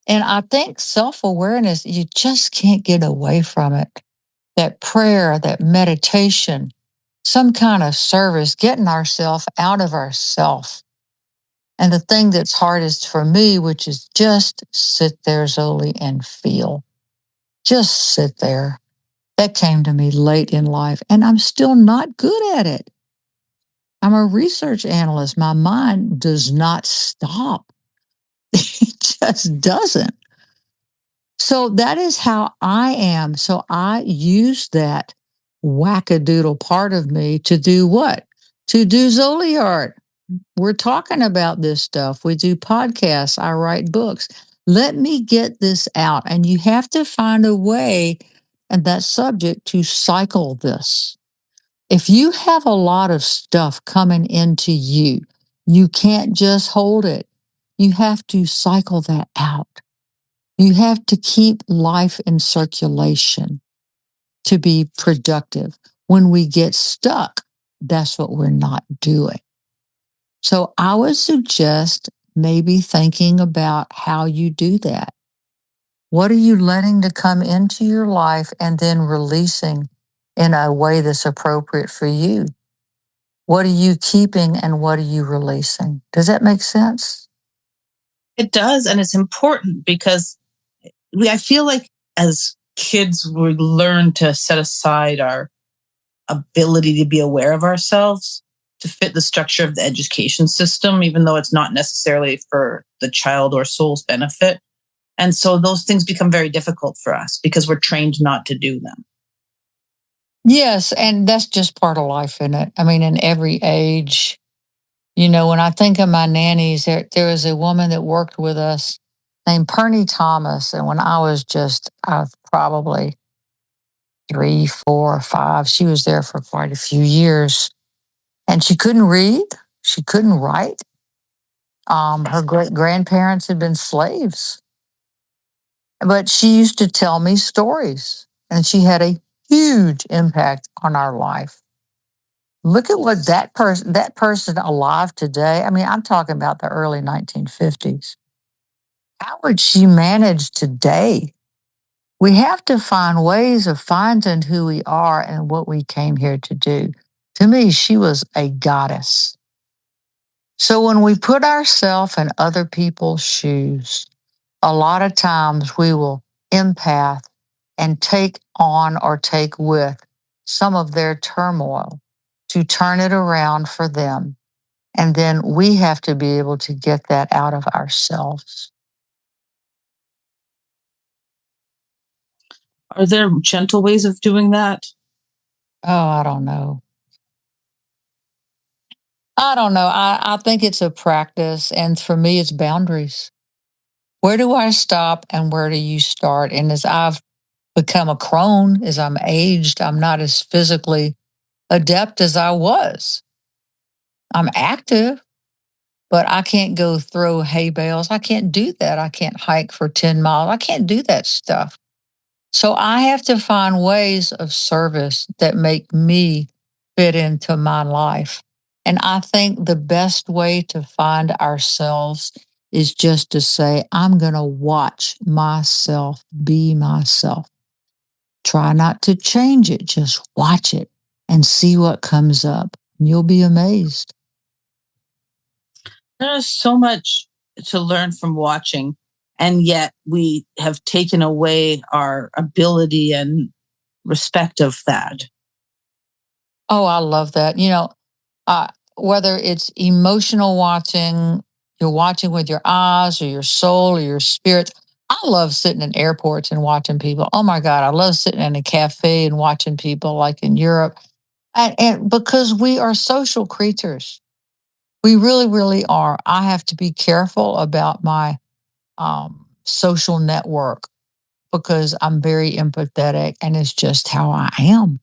And I think self-awareness, you just can't get away from it. That prayer, that meditation, some kind of service, getting ourselves out of ourself. And the thing that's hardest for me, which is just sit there, Zoli, and feel. Just sit there. That came to me late in life, and I'm still not good at it. I'm a research analyst. My mind does not stop. It just doesn't. So that is how I am. So I use that wackadoodle part of me to do what? To do Zoli art. We're talking about this stuff. We do podcasts. I write books. Let me get this out. And you have to find a way and that subject to cycle this. If you have a lot of stuff coming into you, you can't just hold it. You have to cycle that out. You have to keep life in circulation to be productive. When we get stuck, that's what we're not doing. So I would suggest maybe thinking about how you do that. What are you letting to come into your life and then releasing in a way that's appropriate for you? What are you keeping and what are you releasing? Does that make sense? It does. And it's important because I feel like as kids, we learn to set aside our ability to be aware of ourselves to fit the structure of the education system, even though it's not necessarily for the child or soul's benefit. And so those things become very difficult for us because we're trained not to do them. Yes, and that's just part of life, isn't it? I mean, in every age, when I think of my nannies, there was a woman that worked with us named Pernie Thomas. And when I was probably 3, 4, 5, she was there for quite a few years. And she couldn't read, she couldn't write. Her great grandparents had been slaves. But she used to tell me stories, and she had a huge impact on our life. Look at what that person alive today, I mean, I'm talking about the early 1950s. How would she manage today? We have to find ways of finding who we are and what we came here to do. To me, she was a goddess. So when we put ourselves in other people's shoes, a lot of times we will empath and take on or take with some of their turmoil to turn it around for them. And then we have to be able to get that out of ourselves. Are there gentle ways of doing that? Oh, I don't know. I think it's a practice. And for me, it's boundaries. Where do I stop and where do you start? And as I've become a crone, as I'm aged, I'm not as physically adept as I was. I'm active, but I can't go throw hay bales. I can't do that. I can't hike for 10 miles. I can't do that stuff. So I have to find ways of service that make me fit into my life. And I think the best way to find ourselves is just to say, I'm going to watch myself be myself. Try not to change it, just watch it and see what comes up. You'll be amazed. There's so much to learn from watching, and yet we have taken away our ability and respect of that. Oh, I love that. Whether it's emotional watching, you're watching with your eyes or your soul or your spirit. I love sitting in airports and watching people. Oh my God, I love sitting in a cafe and watching people like in Europe. And because we are social creatures, we really, really are. I have to be careful about my social network because I'm very empathetic and it's just how I am.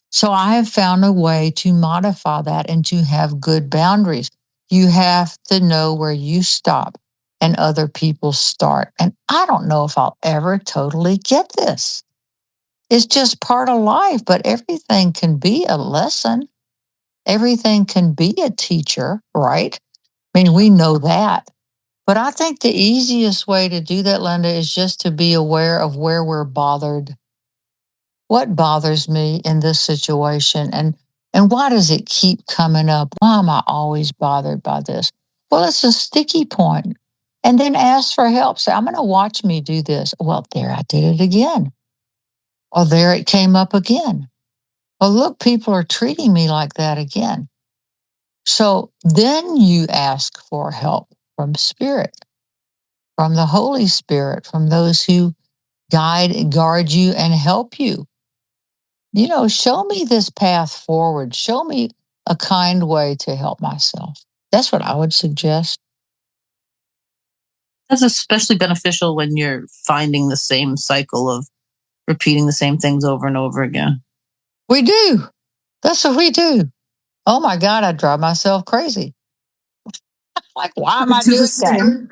So I have found a way to modify that and to have good boundaries. You have to know where you stop and other people start. And I don't know if I'll ever totally get this. It's just part of life, but everything can be a lesson. Everything can be a teacher, right? I mean, we know that. But I think the easiest way to do that, Linda, is just to be aware of where we're bothered. What bothers me in this situation, and why does it keep coming up? Why am I always bothered by this? Well, it's a sticky point. And then ask for help. Say, I'm going to watch me do this. Well, there I did it again. Or there it came up again. Well, look, people are treating me like that again. So then you ask for help from Spirit, from the Holy Spirit, from those who guard you, and help you. Show me this path forward. Show me a kind way to help myself. That's what I would suggest. That's especially beneficial when you're finding the same cycle of repeating the same things over and over again. We do. That's what we do. Oh my God, I drive myself crazy. Like, why am I Do the doing that? same.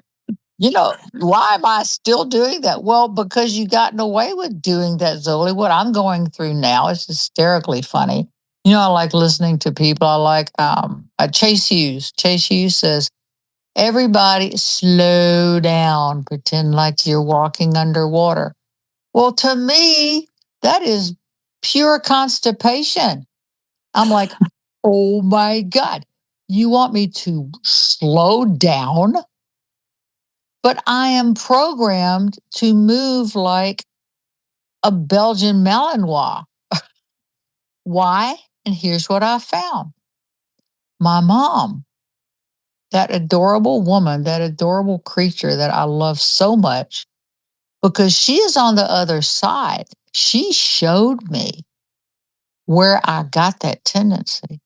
Why am I still doing that? Well, because you gotten away with doing that, Zoli. What I'm going through now is hysterically funny. I like listening to people. I like Chase Hughes. Chase Hughes says, everybody slow down, pretend like you're walking underwater. Well, to me, that is pure constipation. I'm like, oh my God, you want me to slow down? But I am programmed to move like a Belgian Malinois. Why? And here's what I found. My mom, that adorable woman, that adorable creature that I love so much, because she is on the other side. She showed me where I got that tendency.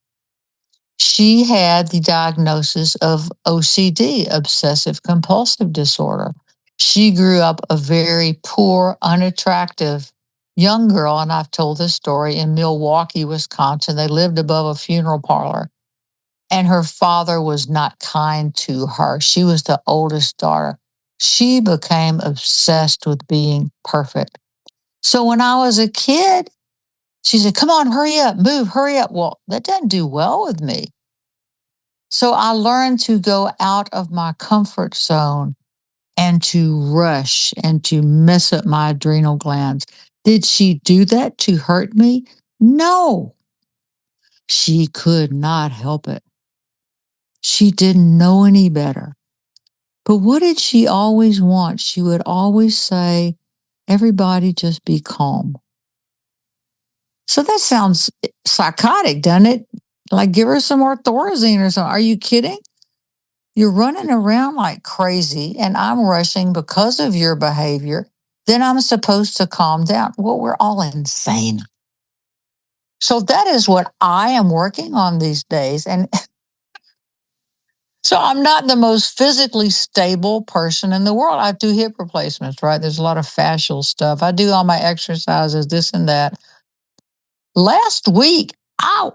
She had the diagnosis of OCD, obsessive compulsive disorder. She grew up a very poor, unattractive young girl. And I've told this story in Milwaukee, Wisconsin. They lived above a funeral parlor, and her father was not kind to her. She was the oldest daughter. She became obsessed with being perfect. So when I was a kid, she said, come on, hurry up, move, hurry up. Well, that doesn't do well with me. So I learned to go out of my comfort zone and to rush and to mess up my adrenal glands. Did she do that to hurt me? No, she could not help it. She didn't know any better. But what did she always want? She would always say, everybody just be calm. So that sounds psychotic, doesn't it? Like, give her some more Thorazine or something. Are you kidding? You're running around like crazy, and I'm rushing because of your behavior. Then I'm supposed to calm down. Well, we're all insane. So that is what I am working on these days. And so I'm not the most physically stable person in the world. I do hip replacements, right? There's a lot of fascial stuff. I do all my exercises, this and that. Last week, I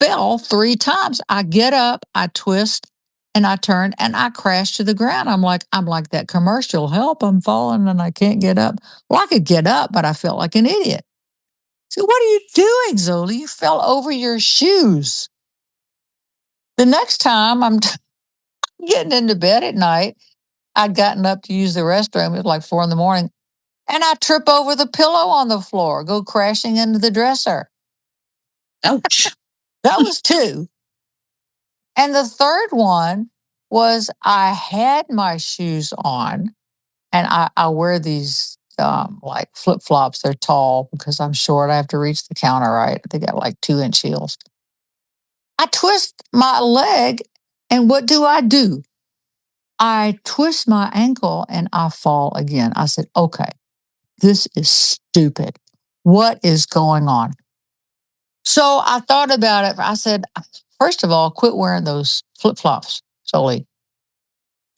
fell 3 times. I get up, I twist, and I turn, and I crash to the ground. I'm like that commercial. Help! I'm falling, and I can't get up. Well, I could get up, but I felt like an idiot. So, what are you doing, Zoli? You fell over your shoes. The next time I'm getting into bed at night, I'd gotten up to use the restroom. It was like 4 in the morning, and I trip over the pillow on the floor, go crashing into the dresser. Ouch. That was 2. And the third one was I had my shoes on, and I wear these like flip flops. They're tall because I'm short. I have to reach the counter, right? They got like 2-inch heels. I twist my leg, and what do? I twist my ankle and I fall again. I said, okay, this is stupid. What is going on? So I thought about it. I said, first of all, quit wearing those flip flops, Jolie.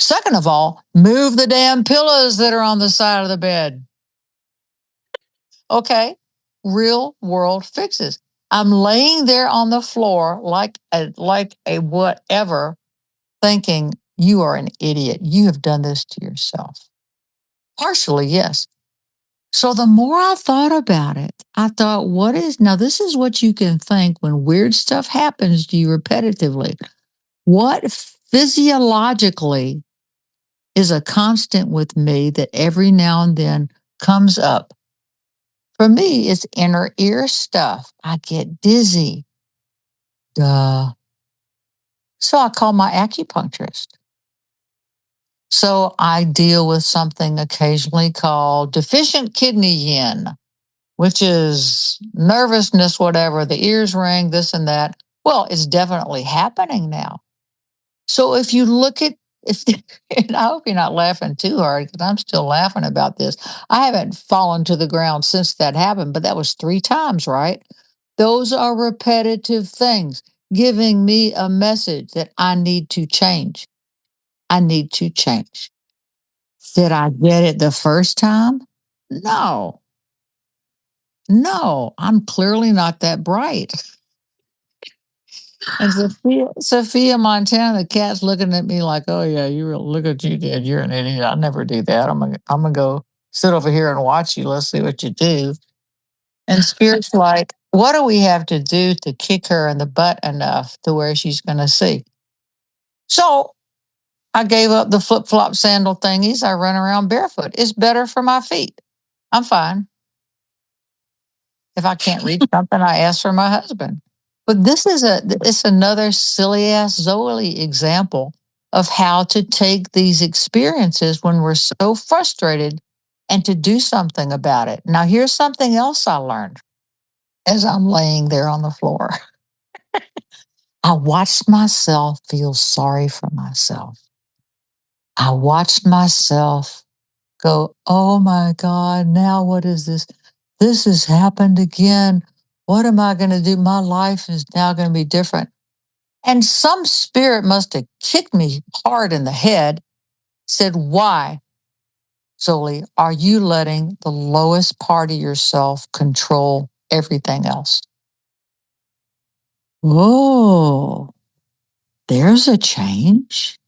Second of all, move the damn pillows that are on the side of the bed. Okay, real world fixes. I'm laying there on the floor like a whatever, thinking you are an idiot. You have done this to yourself. Partially, yes. So the more I thought about it, I thought, now this is what you can think when weird stuff happens to you repetitively. What physiologically is a constant with me that every now and then comes up. For me, it's inner ear stuff. I get dizzy. Duh. So I call my acupuncturist. So I deal with something occasionally called deficient kidney yin, which is nervousness, whatever, the ears ring, this and that. Well, it's definitely happening now. So if you look at, if, and I hope you're not laughing too hard because I'm still laughing about this. I haven't fallen to the ground since that happened, but that was 3 times, right? Those are repetitive things giving me a message that I need to change. I need to change. Did I get it the first time? No, no, I'm clearly not that bright. And Sophia Montana, the cat's looking at me like, "Oh yeah, look at you, Dad. You're an idiot. I never do that. I'm gonna go sit over here and watch you. Let's see what you do." And Spirit's like, "What do we have to do to kick her in the butt enough to where she's gonna see?" So I gave up the flip flop sandal thingies. I run around barefoot. It's better for my feet. I'm fine. If I can't read something, I ask for my husband. But it's another silly ass Zoe example of how to take these experiences when we're so frustrated and to do something about it. Now, here's something else I learned as I'm laying there on the floor. I watched myself feel sorry for myself. I watched myself go, oh my God, now what is this? This has happened again. What am I going to do? My life is now going to be different. And some spirit must have kicked me hard in the head, said, why, Zoli, are you letting the lowest part of yourself control everything else? Whoa, there's a change.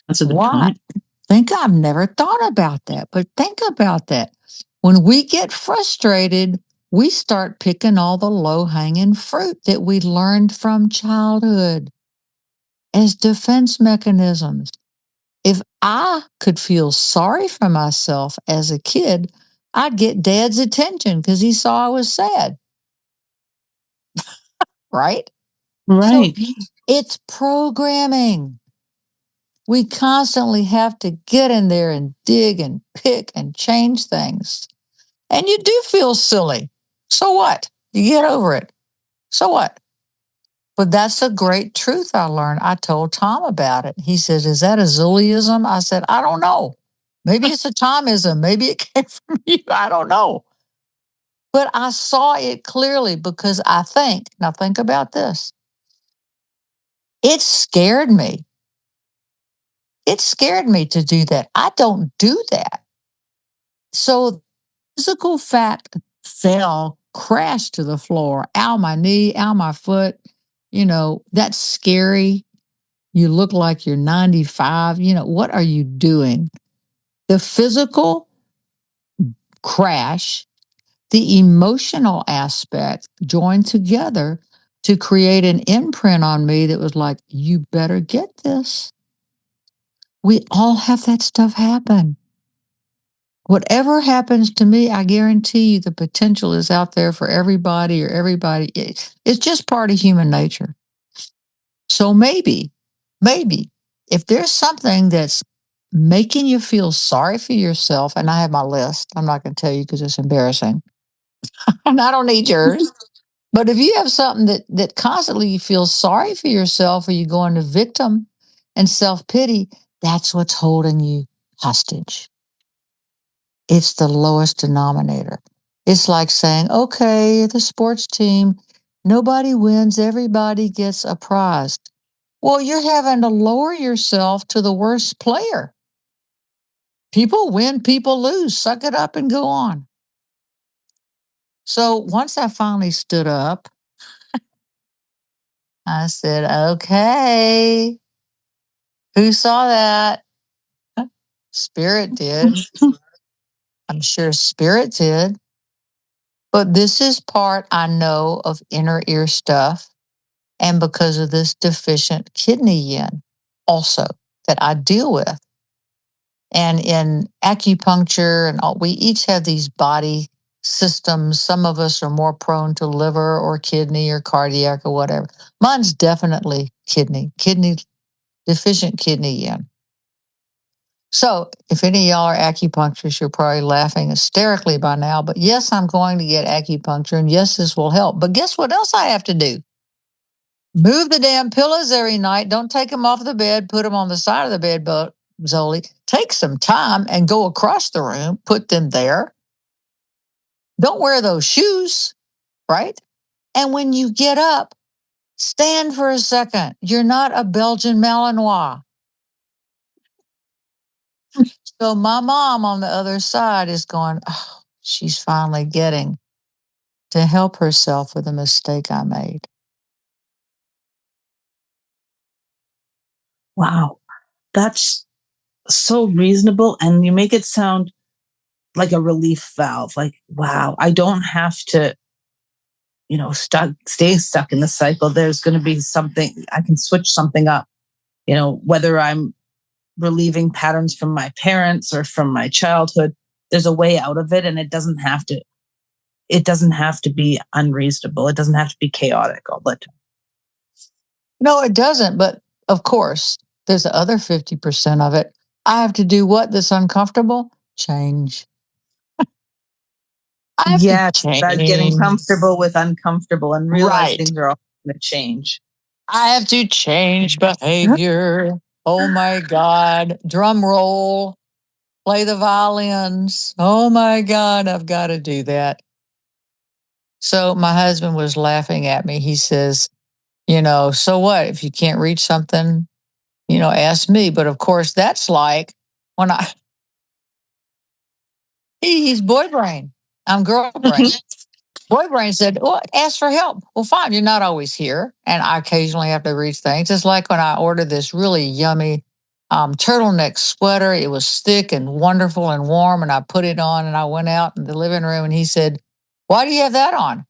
That's a good Why? point. Think I've never thought about that, but think about that. When we get frustrated, we start picking all the low hanging fruit that we learned from childhood as defense mechanisms. If I could feel sorry for myself as a kid, I'd get dad's attention because he saw I was sad, right? So Right. it's programming. We constantly have to get in there and dig and pick and change things. And you do feel silly. So what? You get over it. So what? But that's a great truth I learned. I told Tom about it. He says, is that a Zuliism? I said, I don't know. Maybe it's a Tomism. Maybe it came from you. I don't know. But I saw it clearly because now think about this. It scared me. It scared me to do that. I don't do that. So physical fact fell, crashed to the floor. Ow, my knee, ow, my foot. That's scary. You look like you're 95. What are you doing? The physical crash, the emotional aspect joined together to create an imprint on me that was like, you better get this. We all have that stuff happen. Whatever happens to me, I guarantee you the potential is out there for everybody or everybody. It's just part of human nature. So maybe, if there's something that's making you feel sorry for yourself, and I have my list, I'm not going to tell you because it's embarrassing, and I don't need yours. But if you have something that constantly you feel sorry for yourself or you go into victim and self pity, that's what's holding you hostage. It's the lowest denominator. It's like saying, okay, the sports team, nobody wins, everybody gets a prize. Well, you're having to lower yourself to the worst player. People win, people lose. Suck it up and go on. So once I finally stood up, I said, okay, who saw that? Spirit did. I'm sure Spirit did. But this is part I know of inner ear stuff. And because of this deficient kidney yin also that I deal with. And in acupuncture and all, we each have these body systems. Some of us are more prone to liver or kidney or cardiac or whatever. Mine's definitely kidney deficient kidney yin. So if any of y'all are acupuncturists, you're probably laughing hysterically by now. But yes, I'm going to get acupuncture, and yes, this will help. But guess what else I have to do? Move the damn pillows every night. Don't take them off the bed. Put them on the side of the bed, but Zoli, take some time and go across the room. Put them there. Don't wear those shoes, right? And when you get up, stand for a second. You're not a Belgian Malinois. So my mom on the other side is going, oh, she's finally getting to help herself with a mistake I made. Wow. That's so reasonable. And you make it sound like a relief valve. Like, wow, I don't have to, stay stuck in the cycle. There's going to be something, I can switch something up, whether I'm relieving patterns from my parents or from my childhood, there's a way out of it. And it doesn't have to be unreasonable. It doesn't have to be chaotic all the time. No, it doesn't. But of course, there's the other 50% of it. I have to do what that's uncomfortable? Change. I have to About getting change. comfortable with uncomfortable and realize Right. things are all going to change. I have to change behavior. Oh my God. Drum roll. Play the violins. Oh my God, I've got to do that. So my husband was laughing at me. He says, so what? If you can't reach something, ask me. But of course, that's like when he's boy brain. I'm girl brain. Boy brain said, well, ask for help. Well, fine, you're not always here. And I occasionally have to reach things. It's like when I ordered this really yummy turtleneck sweater. It was thick and wonderful and warm. And I put it on and I went out in the living room and he said, why do you have that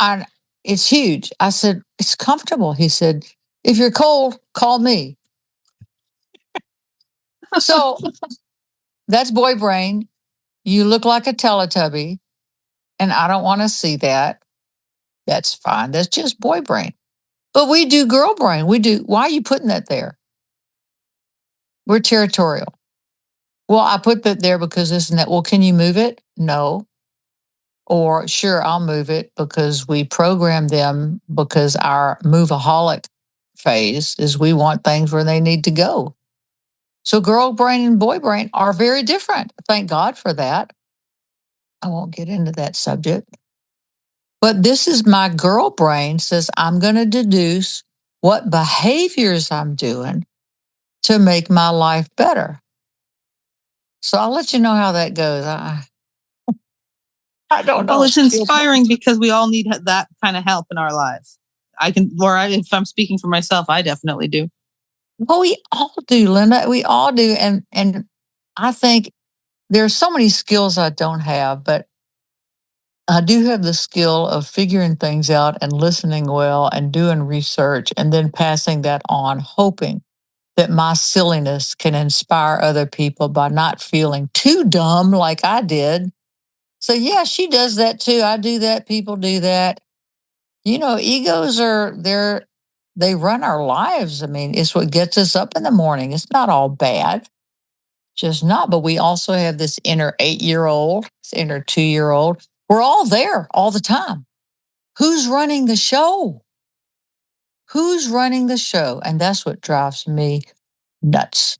on? It's huge. I said, it's comfortable. He said, if you're cold, call me. So that's boy brain. You look like a Teletubby, and I don't want to see that. That's fine. That's just boy brain. But we do girl brain. Why are you putting that there? We're territorial. Well, I put that there because this and that. Well, can you move it? No. Or sure, I'll move it because we program them because our moveaholic phase is we want things where they need to go. So girl brain and boy brain are very different. Thank God for that. I won't get into that subject. But this is my girl brain says I'm going to deduce what behaviors I'm doing to make my life better. So I'll let you know how that goes. I don't know. Well, it's inspiring because we all need that kind of help in our lives. If I'm speaking for myself, I definitely do. Well, we all do, Linda. We all do. And I think there's so many skills I don't have, but I do have the skill of figuring things out and listening well and doing research and then passing that on, hoping that my silliness can inspire other people by not feeling too dumb like I did. So, yeah, she does that too. I do that. People do that. Egos they run our lives. I mean, it's what gets us up in the morning. It's not all bad, just not. But we also have this inner 8-year-old, this inner 2-year-old. We're all there all the time. Who's running the show? Who's running the show? And that's what drives me nuts.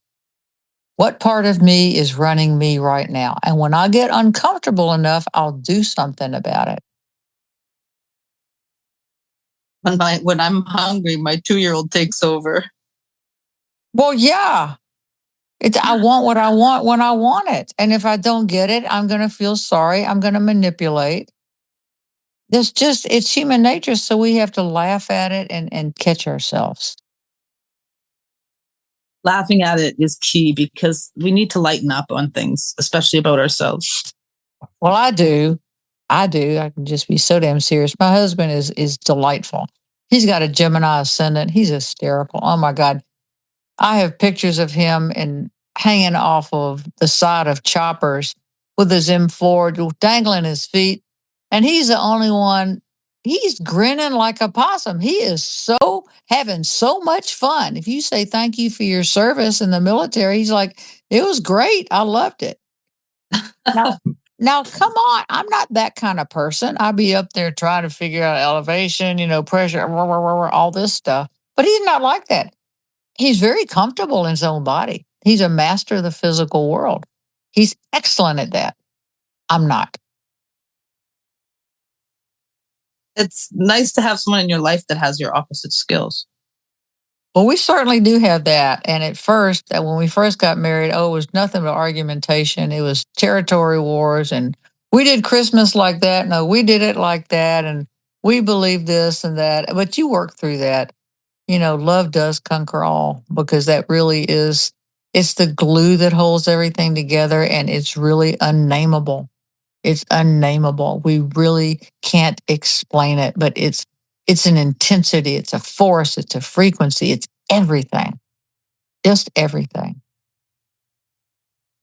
What part of me is running me right now? And when I get uncomfortable enough, I'll do something about it. When I'm hungry, my 2-year-old takes over. Well, yeah. I want what I want when I want it. And if I don't get it, I'm going to feel sorry. I'm going to manipulate. It's human nature. So we have to laugh at it and catch ourselves. Laughing at it is key because we need to lighten up on things, especially about ourselves. Well, I do. I can just be so damn serious. My husband is delightful. He's got a Gemini ascendant. He's hysterical. Oh my God. I have pictures of him and hanging off of the side of choppers with his M4 dangling his feet. And he's the only one, he's grinning like a possum. He is so having so much fun. If you say thank you for your service in the military, he's like, it was great. I loved it. Now, now, come on. I'm not that kind of person. I'll be up there trying to figure out elevation, pressure, all this stuff. But he's not like that. He's very comfortable in his own body. He's a master of the physical world. He's excellent at that. I'm not. It's nice to have someone in your life that has your opposite skills. Well, we certainly do have that. And at first, when we first got married, it was nothing but argumentation. It was territory wars. And we did Christmas like that. No, we did it like that. And we believe this and that. But you work through that. Love does conquer all, because that really is, it's the glue that holds everything together, and it's really unnameable. It's unnameable. We really can't explain it, but it's an intensity, it's a force, it's a frequency, it's everything. Just everything.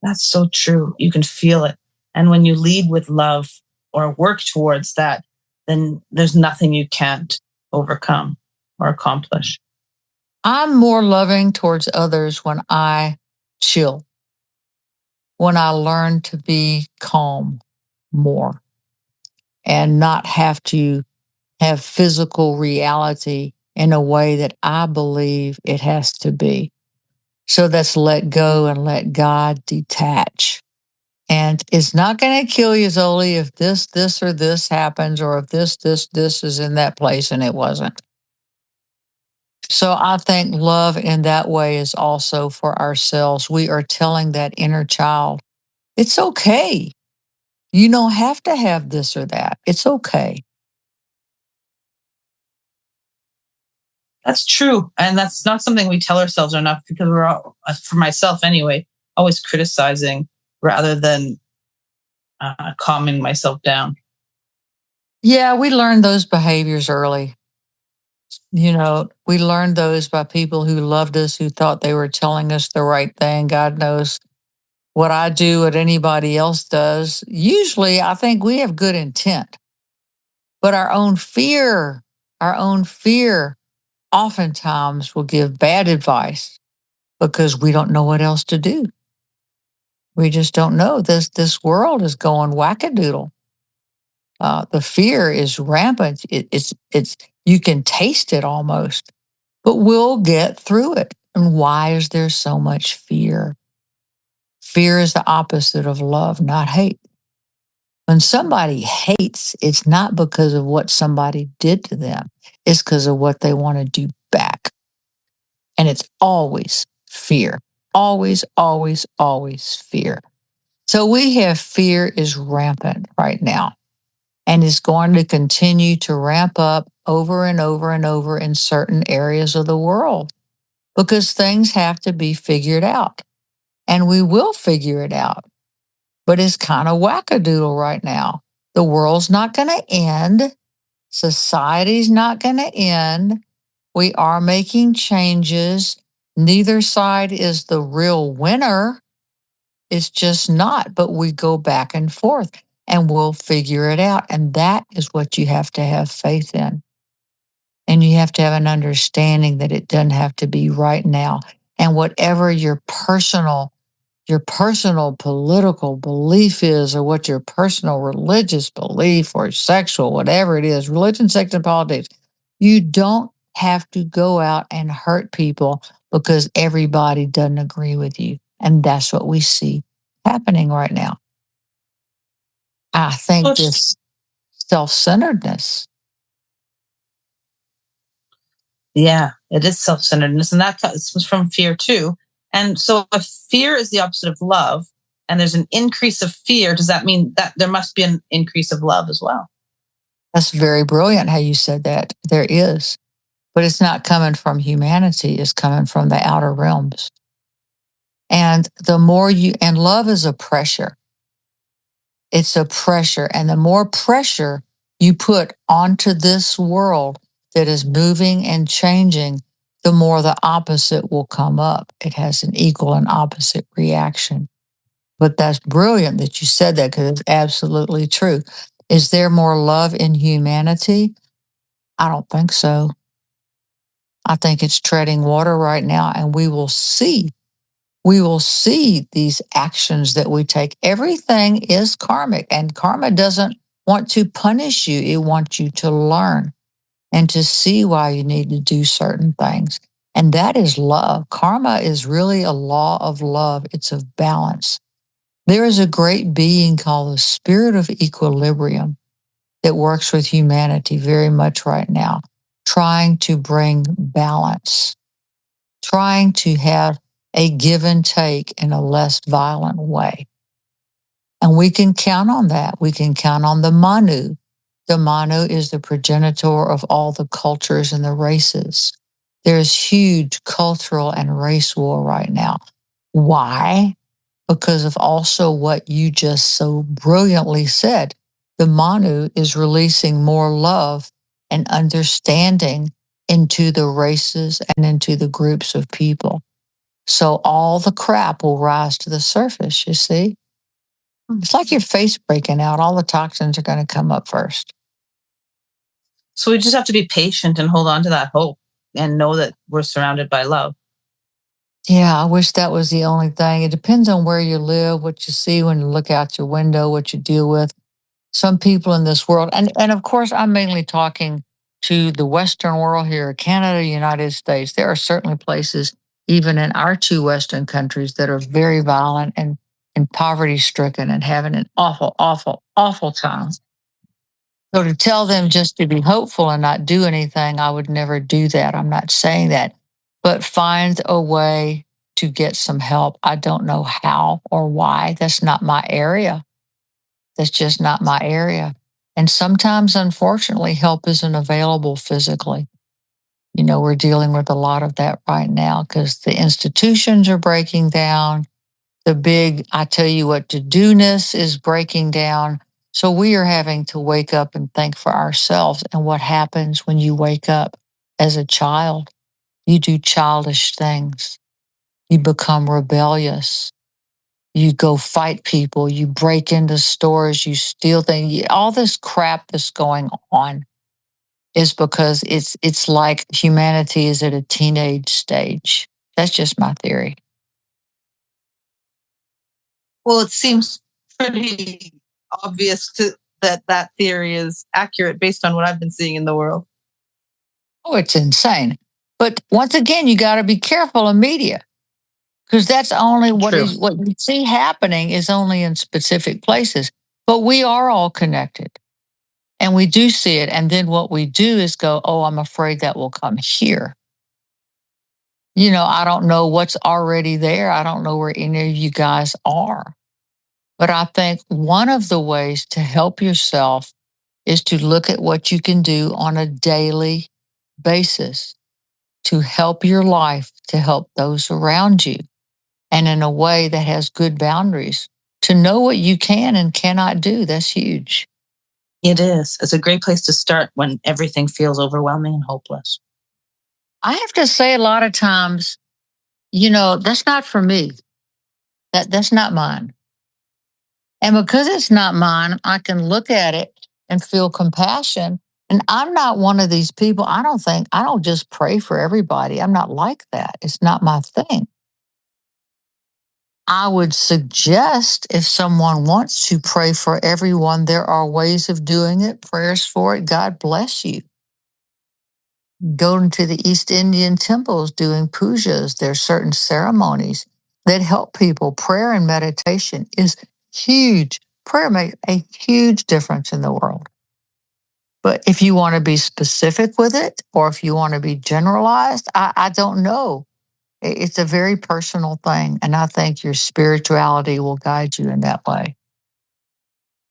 That's so true. You can feel it. And when you lead with love or work towards that, then there's nothing you can't overcome or accomplish. I'm more loving towards others when I chill, when I learn to be calm more and not have to have physical reality in a way that I believe it has to be. So that's let go and let God detach. And it's not going to kill you, Zoli, if this, or this happens, or if this is in that place and it wasn't. So I think love in that way is also for ourselves. We are telling that inner child, it's okay. You don't have to have this or that. It's okay. That's true. And that's not something we tell ourselves enough, because we're all, for myself anyway, always criticizing rather than calming myself down. Yeah, we learned those behaviors early. We learned those by people who loved us, who thought they were telling us the right thing. God knows what I do, what anybody else does. Usually, I think we have good intent, but our own fear oftentimes will give bad advice because we don't know what else to do. We just don't know. This world is going wackadoodle. The fear is rampant. It's you can taste it almost, but we'll get through it. And why is there so much fear? Fear is the opposite of love, not hate. When somebody hates, it's not because of what somebody did to them. It's because of what they want to do back. And it's always fear. Always, always, always fear. So we have fear is rampant right now, and is going to continue to ramp up over and over and over in certain areas of the world, because things have to be figured out. And we will figure it out. But it's kind of wackadoodle right now. The world's not going to end. Society's not going to end. We are making changes. Neither side is the real winner. It's just not, but we go back and forth and we'll figure it out. And that is what you have to have faith in. And you have to have an understanding that it doesn't have to be right now. And whatever your personal political belief is, or what your personal religious belief or sexual, whatever it is, religion, sex, and politics, you don't have to go out and hurt people because everybody doesn't agree with you. And that's what we see happening right now. I think this self-centeredness. Yeah, it is self-centeredness, and that comes from fear too. And so if fear is the opposite of love, and there's an increase of fear, does that mean that there must be an increase of love as well? That's very brilliant how you said that. There is. But it's not coming from humanity, it's coming from the outer realms. And and love is a pressure. It's a pressure. And the more pressure you put onto this world that is moving and changing, the more the opposite will come up. It has an equal and opposite reaction. But that's brilliant that you said that because it's absolutely true. Is there more love in humanity? I don't think so. I think it's treading water right now, and we will see. We will see these actions that we take. Everything is karmic, and karma doesn't want to punish you, it wants you to learn and to see why you need to do certain things. And that is love. Karma is really a law of love, it's of balance. There is a great being called the spirit of equilibrium that works with humanity very much right now, trying to bring balance, trying to have a give and take in a less violent way. And we can count on that. We can count on the Manu. The Manu is the progenitor of all the cultures and the races. There's huge cultural and race war right now. Why? Because of also what you just so brilliantly said. The Manu is releasing more love and understanding into the races and into the groups of people. So all the crap will rise to the surface, you see? It's like your face breaking out. All the toxins are going to come up first. So we just have to be patient and hold on to that hope and know that we're surrounded by love. Yeah, I wish that was the only thing. It depends on where you live, what you see when you look out your window, what you deal with. Some people in this world, and of course, I'm mainly talking to the Western world here, Canada, United States. There are certainly places, even in our two Western countries, that are very violent and poverty stricken and having an awful, awful, awful time. So to tell them just to be hopeful and not do anything, I would never do that. I'm not saying that, but find a way to get some help. I don't know how or why. That's not my area. That's just not my area. And sometimes, unfortunately, help isn't available physically. You know, we're dealing with a lot of that right now because the institutions are breaking down. The big, I tell you what to do ness is breaking down. So we are having to wake up and think for ourselves. And what happens when you wake up as a child? You do childish things. You become rebellious. You go fight people. You break into stores. You steal things. All this crap that's going on is because it's like humanity is at a teenage stage. That's just my theory. Well, it seems pretty obvious that that theory is accurate based on what I've been seeing in the world. Oh, it's insane. But once again, you got to be careful of media because that's only True. what you see happening is only in specific places. But we are all connected and we do see it. And then what we do is go, oh, I'm afraid that will come here. You know, I don't know what's already there. I don't know where any of you guys are. But I think one of the ways to help yourself is to look at what you can do on a daily basis to help your life, to help those around you, and in a way that has good boundaries. To know what you can and cannot do, that's huge. It is. It's a great place to start when everything feels overwhelming and hopeless. I have to say, a lot of times, you know, that's not for me. That's not mine. And because it's not mine, I can look at it and feel compassion. And I'm not one of these people. I don't just pray for everybody. I'm not like that. It's not my thing. I would suggest if someone wants to pray for everyone, there are ways of doing it, prayers for it. God bless you. Go into the East Indian temples doing pujas. There's certain ceremonies that help people. Prayer and meditation is huge. Prayer makes a huge difference in the world. But if you want to be specific with it, or if you want to be generalized, I don't know. It's a very personal thing. And I think your spirituality will guide you in that way.